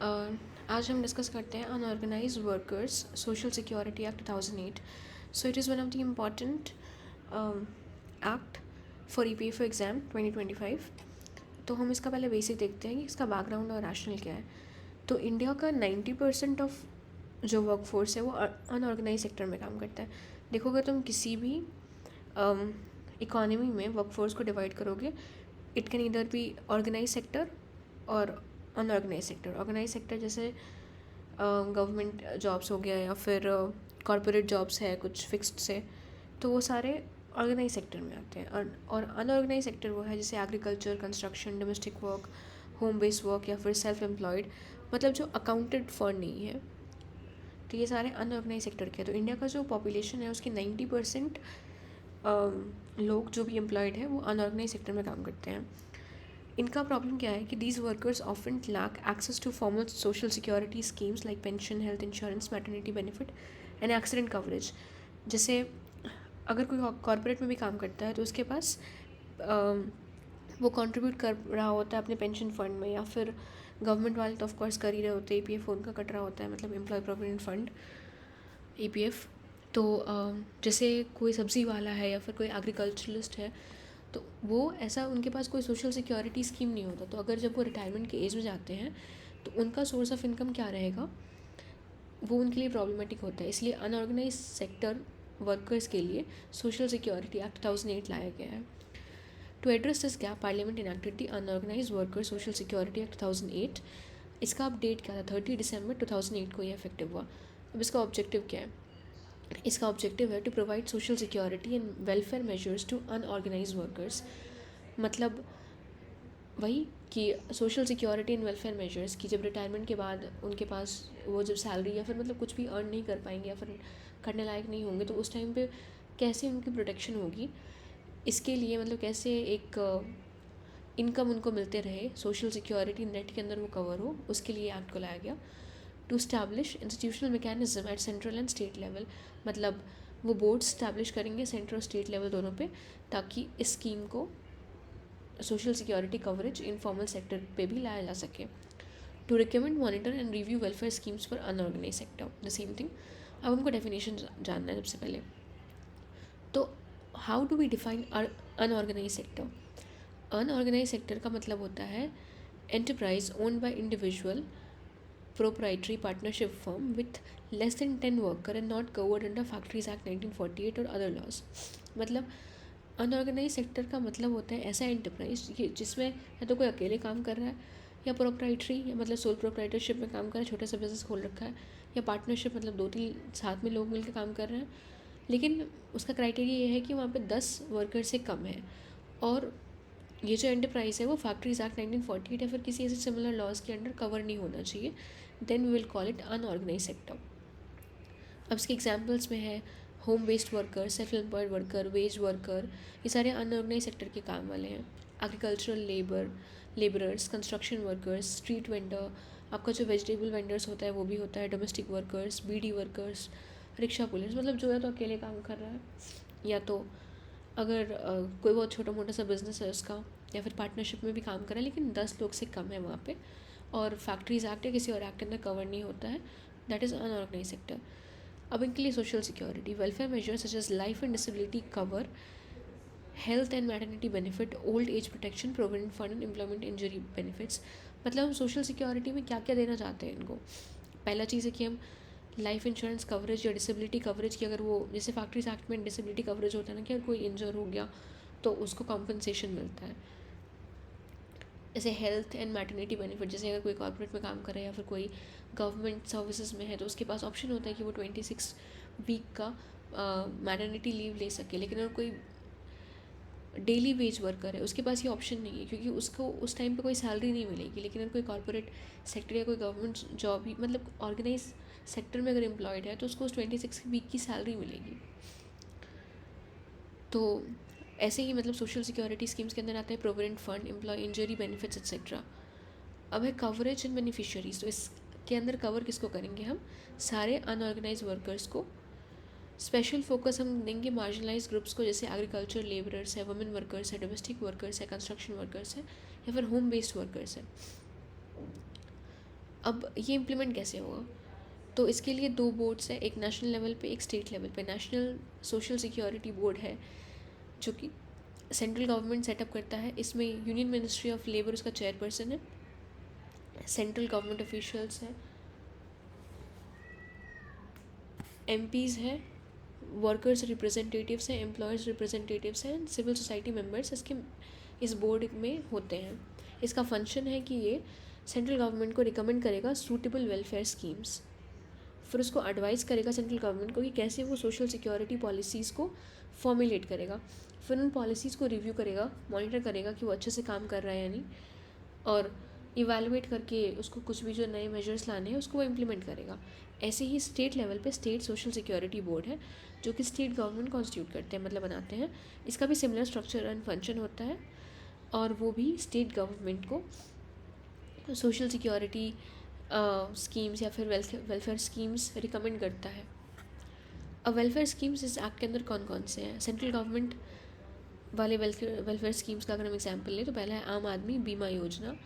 आज हम डिस्कस करते हैं unorganised workers social security act 2008. So it is one of the important act for EPFO exam 2025. तो हम इसका पहले बेसिक देखते हैं कि इसका बैकग्राउंड और रैशनल क्या है. तो इंडिया का 90% ऑफ जो वर्कफोर्स है वो अनऑर्गेनाइज सेक्टर में काम करता है. देखो, अगर तुम किसी भी इकोनॉमी में वर्कफोर्स को डिवाइड करोगे, it can either be organise sector और अनऑर्गेनाइज सेक्टर. ऑर्गेनाइज सेक्टर जैसे गवर्नमेंट जॉब्स हो गया या फिर कॉरपोरेट जॉब्स है कुछ फिक्स्ड से, तो वो सारे ऑर्गेनाइज सेक्टर में आते हैं. और अनऑर्गेनाइज सेक्टर वो है जैसे agriculture, construction, domestic work, home based work या फिर सेल्फ एम्प्लॉयड, मतलब जो अकाउंटेड फॉर नहीं है. तो ये सारे अनऑर्गेनाइज सेक्टर के हैं. तो इंडिया का जो पॉपुलेशन है उसकी 90% लोग जो भी एम्प्लॉयड है वो अनऑर्गेनाइज सेक्टर में काम करते हैं. इनका प्रॉब्लम क्या है कि these workers often lack access to formal social security schemes like pension, health insurance, maternity benefit and accident coverage. जैसे अगर कोई कॉर्पोरेट में भी काम करता है तो उसके पास वो कंट्रीब्यूट कर रहा होता है अपने पेंशन फंड में, या फिर गवर्नमेंट वाले तो ऑफकोर्स कर ही रहे होते हैं. ईपीएफ उनका कट रहा होता है, मतलब एम्प्लॉय प्रोविडेंट फंड, ईपीएफ. तो जैसे कोई सब्ज़ी वाला है या फिर कोई एग्रीकल्चरलिस्ट है, तो वो ऐसा उनके पास कोई सोशल सिक्योरिटी स्कीम नहीं होता. तो अगर जब वो रिटायरमेंट के एज में जाते हैं तो उनका सोर्स ऑफ इनकम क्या रहेगा, वो उनके लिए प्रॉब्लमेटिक होता है. इसलिए अनऑर्गेनाइज सेक्टर वर्कर्स के लिए सोशल सिक्योरिटी एक्ट 2008 लाया गया है. To address this gap, parliament enacted the unorganise worker social security act 2008. इसका अपडेट क्या था, 30 दिसंबर 2008 को ये इफेक्टिव हुआ. अब इसका ऑब्जेक्टिव क्या है? इसका ऑब्जेक्टिव है to provide social security and welfare measures to unorganise workers. मतलब वही कि social security and welfare measures की जब रिटायरमेंट के बाद उनके पास वो जब सैलरी या फिर मतलब कुछ भी अर्न नहीं कर पाएंगे या फिर करने लायक नहीं होंगे, तो उस टाइम पे कैसे उनकी प्रोटेक्शन होगी, इसके लिए मतलब कैसे एक इनकम उनको मिलते रहे, सोशल सिक्योरिटी नेट के अंदर वो कवर हो, उसके लिए एक्ट को लाया गया. To establish institutional mechanism at central and state level. मतलब वो बोर्ड स्टैब्लिश करेंगे सेंट्रल और स्टेट लेवल दोनों पे, ताकि इस स्कीम को social security coverage informal sector पे भी लाया जा सके. To recommend, monitor and review welfare schemes for unorganise sector, the same thing. अब हमको डेफिनेशन जानना है सबसे पहले. तो how do we define unorganise sector? Unorganise sector का मतलब होता है enterprise owned by individual proprietary partnership firm with less than 10 worker and not covered under Factories Act 1948 और other laws. मतलब अनऑर्गेनाइज सेक्टर का मतलब होता है ऐसा एंटरप्राइज ये जिसमें या तो कोई अकेले काम कर रहा है, या प्रोप्राइटरी या मतलब सोल प्रोप्राइटरशिप में काम कर रहा है, छोटा सा बिजनेस खोल रखा है, या पार्टनरशिप मतलब 2-3 साथ में लोग मिलकर काम कर रहे हैं. लेकिन उसका क्राइटेरिया ये है कि वहाँ पे 10 वर्कर से कम है, और ये जो एंटरप्राइज है वो फैक्ट्रीज एक्ट 1948 या फिर किसी ऐसे सिमिलर लॉज के अंडर कवर नहीं होना चाहिए. Then we will call it unorganise sector. अब इसके एग्जांपल्स में है home based worker, self employed worker, wage worker, ये सारे अनऑर्गेनाइज सेक्टर के काम वाले हैं. Agricultural labourers, construction workers, street vendor, आपका जो वेजिटेबल वेंडर्स होता है वो भी होता है, domestic workers, beedi workers, rickshaw police, मतलब जो है तो अकेले काम कर रहा है, या तो अगर कोई बहुत छोटा मोटा सा बिजनेस है उसका, या फिर पार्टनरशिप में भी काम कर रहा है लेकिन 10 लोग से कम है वहाँ पे, और फैक्ट्रीज एक्ट या किसी और एक्ट के अंदर कवर नहीं होता है, दैट इज़ अनऑर्गेनाइज सेक्टर. अब इनके लिए social security, welfare measures such as life and disability cover, health and maternity benefit, old age protection, provident fund and employment injury benefits. मतलब हम सोशल सिक्योरिटी में क्या क्या देना चाहते हैं इनको. पहला चीज़ है कि हम लाइफ इंश्योरेंस कवरेज या डिसेबिलिटी कवरेज की, अगर वो जैसे फैक्ट्रीज एक्ट में डिसेबिलिटी कवरेज होता है ना कि अगर कोई इंजर हो गया तो उसको कॉम्पनसेशन मिलता है. जैसे हेल्थ एंड मैटरनिटी बेनिफिट, जैसे अगर कोई कॉर्पोरेट में काम कर रहा है या फिर कोई गवर्नमेंट सर्विसेज में है तो उसके पास ऑप्शन होता है कि वो 26 वीक का मैटरनिटी लीव ले सके. लेकिन अगर कोई डेली वेज वर्कर है उसके पास ये ऑप्शन नहीं है, क्योंकि उसको उस टाइम पे कोई सैलरी नहीं मिलेगी. लेकिन अगर कोई कॉर्पोरेट सेक्टर या कोई गवर्नमेंट जॉब ही मतलब ऑर्गेनाइज सेक्टर में अगर एम्प्लॉयड है तो उसको उस 26 वीक की सैलरी मिलेगी. तो ऐसे ही मतलब सोशल सिक्योरिटी स्कीम्स के अंदर आता है provident fund, employ injury benefits etcetera. अब है कवरेज एंड बेनिफिशियरीज. तो इसके अंदर कवर किसको करेंगे हम, सारे अनऑर्गेनाइज वर्कर्स को. स्पेशल फोकस हम देंगे मार्जिनलाइज ग्रुप्स को, जैसे एग्रीकल्चर लेबरर्स है, वुमेन वर्कर्स है, डोमेस्टिक वर्कर्स है, कंस्ट्रक्शन वर्कर्स है, या फिर होम बेस्ड वर्कर्स है. अब ये इम्प्लीमेंट कैसे होगा? तो इसके लिए दो बोर्ड्स हैं, एक नेशनल लेवल पे, एक स्टेट लेवल पे। नेशनल सोशल सिक्योरिटी बोर्ड है जो कि सेंट्रल गवर्नमेंट सेटअप करता है। इसमें यूनियन मिनिस्ट्री ऑफ लेबर उसका चेयरपर्सन है, सेंट्रल गवर्नमेंट ऑफिशियल्स हैं, एमपीज़ हैं, वर्कर्स रिप्रेजेंटेटिव्स हैं, एम्प्लॉयज़ रिप्रेजेंटेटिव्स हैं, सिविल सोसाइटी मेंबर्स इस बोर्ड में होते हैं। इसका फंक्शन है कि ये सेंट्रल गवर्नमेंट को रिकमेंड करेगा सूटेबल वेलफेयर स्कीम्स, फिर उसको एडवाइस करेगा सेंट्रल गवर्नमेंट को कि कैसे वो सोशल सिक्योरिटी पॉलिसीज़ को फॉर्मुलेट करेगा, फिर उन पॉलिसीज़ को रिव्यू करेगा, मॉनिटर करेगा कि वो अच्छे से काम कर रहा है या नहीं, और इवैल्यूएट करके उसको कुछ भी जो नए मेजर्स लाने हैं उसको वो इम्प्लीमेंट करेगा। ऐसे ही स्टेट लेवल पे स्टेट सोशल सिक्योरिटी बोर्ड है जो कि स्टेट गवर्नमेंट कॉन्स्टिट्यूट करते हैं, मतलब बनाते हैं। इसका भी सिमिलर स्ट्रक्चर एंड फंक्शन होता है, और वो भी स्टेट गवर्नमेंट को सोशल सिक्योरिटी स्कीम्स या फिर वेलफेयर स्कीम्स रिकमेंड करता है। अब वेलफेयर स्कीम्स इस एक्ट के अंदर कौन कौन से हैं? सेंट्रल गवर्नमेंट वाले वेलफेयर स्कीम्स का अगर हम एग्जांपल लें तो पहला है आम आदमी बीमा योजना,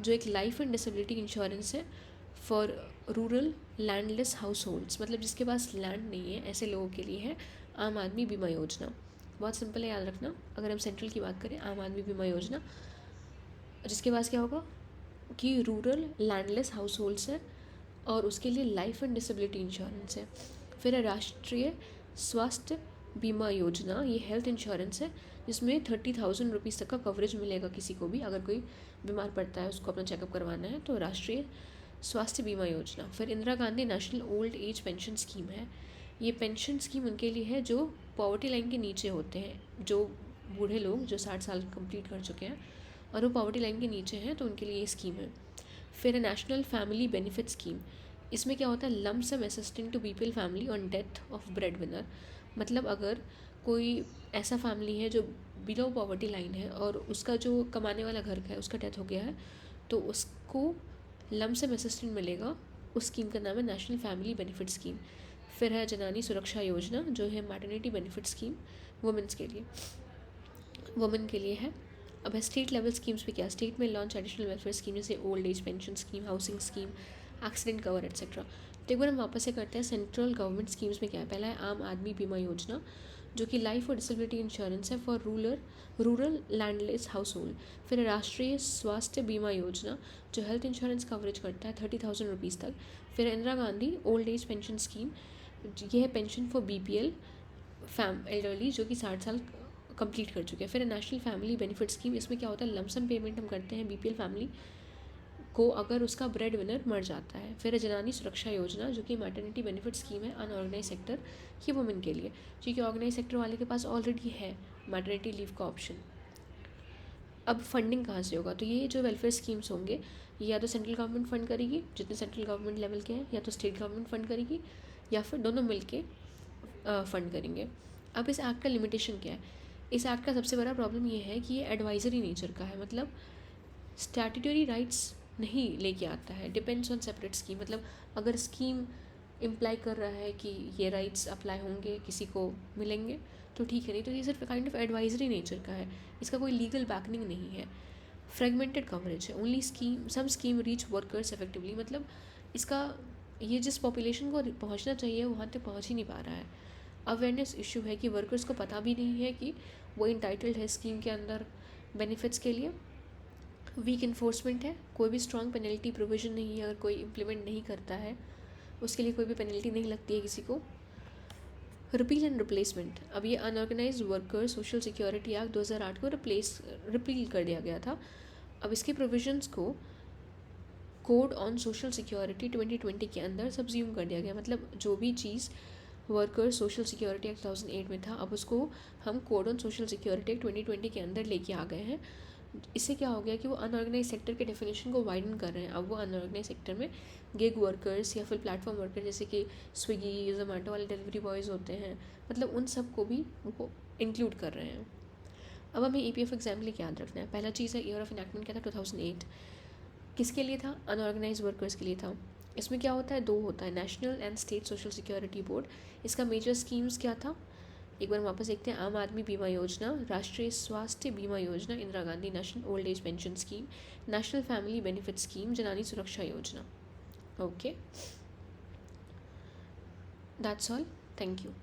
जो एक लाइफ एंड डिसेबिलिटी इंश्योरेंस है for rural landless house holds, मतलब जिसके पास लैंड नहीं है ऐसे लोगों के लिए है आम आदमी बीमा योजना। बहुत सिंपल है, याद रखना। अगर हम सेंट्रल की बात करें, आम आदमी बीमा योजना, जिसके पास क्या होगा कि रूरल लैंडलेस हाउस होल्ड्स है और उसके लिए लाइफ एंड डिसेबिलिटी इंश्योरेंस है। फिर है राष्ट्रीय स्वास्थ्य बीमा योजना, ये हेल्थ इंश्योरेंस है जिसमें 30,000 रुपीज़ तक का कवरेज मिलेगा किसी को भी, अगर कोई बीमार पड़ता है उसको अपना चेकअप करवाना है, तो राष्ट्रीय स्वास्थ्य बीमा योजना। फिर Indira Gandhi national old age pension scheme है, ये पेंशन स्कीम उनके लिए है जो पॉवर्टी लाइन के नीचे होते हैं, जो बूढ़े लोग जो 60 साल कंप्लीट कर चुके हैं और वो पॉवर्टी लाइन के नीचे हैं, तो उनके लिए ये स्कीम है। फिर है नेशनल फैमिली बेनिफिट स्कीम, इसमें क्या होता है, lump sum assistant to BPL family on death of breadwinner, मतलब अगर कोई ऐसा फैमिली है जो बिलो पॉवर्टी लाइन है और उसका जो कमाने वाला घर का है उसका डेथ हो गया है, तो उसको लम्प सम असिस्टेंट मिलेगा। उस स्कीम का नाम है नेशनल फैमिली बेनिफिट स्कीम। फिर है जनानी सुरक्षा योजना, जो है मैटरनिटी बेनिफिट स्कीम वुमेन के लिए है। अब है स्टेट लेवल स्कीम्स पे क्या, स्टेट में लॉन्च एडिशनल वेलफेयर स्कीम जैसे old age pension scheme, housing scheme, accident cover etcetera. तो एक बार हम वापस से करते हैं सेंट्रल गवर्नमेंट स्कीम्स में क्या है। पहला है आम आदमी बीमा योजना, जो कि लाइफ और डिसेबिलिटी इंश्योरेंस है for rural landless house hold. फिर है राष्ट्रीय स्वास्थ्य बीमा योजना, जो हेल्थ इंश्योरेंस कवरेज करता है 30,000 रुपीज़ तक। फिर Indira Gandhi old age pension scheme, ये है पेंशन फॉर बीपीएल एल्डरली जो कि 60 साल कंप्लीट कर चुके हैं। फिर नेशनल फैमिली बेनिफिट स्कीम, इसमें क्या होता है, लमसम पेमेंट हम करते हैं बीपीएल फैमिली को अगर उसका ब्रेड विनर मर जाता है। फिर जनानी सुरक्षा योजना, जो कि मैटरनिटी बेनिफिट स्कीम है अनऑर्गेनाइज सेक्टर की वुमेन के लिए, क्योंकि ऑर्गेनाइज सेक्टर वाले के पास ऑलरेडी है मैटरनिटी लीव का ऑप्शन। अब फंडिंग कहाँ से होगा, तो ये जो वेलफेयर स्कीम्स होंगे ये या तो सेंट्रल गवर्नमेंट फंड करेगी, जितने सेंट्रल गवर्नमेंट लेवल के हैं, या तो स्टेट गवर्नमेंट फंड करेगी, या फिर दोनों मिल के फंड करेंगे। अब इस एक्ट का लिमिटेशन क्या है, इस एक्ट का सबसे बड़ा प्रॉब्लम ये है कि ये एडवाइजरी नेचर का है, मतलब स्टैट्यूटरी राइट्स नहीं लेके आता है, डिपेंड्स ऑन सेपरेट स्कीम। मतलब अगर स्कीम इम्प्लाई कर रहा है कि ये राइट्स अप्लाई होंगे, किसी को मिलेंगे, तो ठीक है, नहीं तो ये सिर्फ काइंड ऑफ एडवाइजरी नेचर का है, इसका कोई लीगल बैकनिंग नहीं है। फ्रेगमेंटेड कवरेज है, only some scheme reach workers effectively, मतलब इसका ये जिस पॉपुलेशन को पहुंचना चाहिए वहाँ तक पहुंच ही नहीं पा रहा है। अवेयरनेस इशू है कि वर्कर्स को पता भी नहीं है कि वो इंटाइटल्ड है स्कीम के अंदर बेनिफिट्स के लिए। वीक इन्फोर्समेंट है, कोई भी स्ट्रॉन्ग पेनल्टी प्रोविज़न नहीं है, अगर कोई इम्प्लीमेंट नहीं करता है उसके लिए कोई भी पेनल्टी नहीं लगती है किसी को। रिपील एंड रिप्लेसमेंट, अब ये unorganise worker social security act 2008 को रिपील कर दिया गया था। अब इसके प्रोविजंस को कोड ऑन सोशल सिक्योरिटी 2020 के अंदर सब्ज्यूम कर दिया गया, मतलब जो भी चीज़ वर्कर सोशल सिक्योरिटी एक्ट 2008 में था, अब उसको हम code on social security act 2020 के अंदर लेके आ गए हैं। इससे क्या हो गया कि वो अनऑर्गेनाइज सेक्टर के डेफिनेशन को वाइडन कर रहे हैं। अब वो अनऑर्गेनाइज सेक्टर में गिग वर्कर्स या फिर प्लेटफॉर्म वर्कर, जैसे कि स्विगी जोमेटो वाले डिलीवरी बॉयज़ होते हैं, मतलब उन सब को भी वो इंक्लूड कर रहे हैं। अब हमें EPF एग्जाम लेके याद रखना है। पहला चीज़ है ईयर ऑफ इनैक्टमेंट क्या था, 2008। किसके लिए था, अनऑर्गेनाइज वर्कर्स के लिए था। इसमें क्या होता है, दो होता है, national and state social security board. इसका मेजर स्कीम्स क्या था, एक बार वापस देखते हैं। आम आदमी बीमा योजना, राष्ट्रीय स्वास्थ्य बीमा योजना, Indira Gandhi national old age pension scheme, national family benefit scheme, जनानी सुरक्षा योजना। Okay, that's all. Thank you.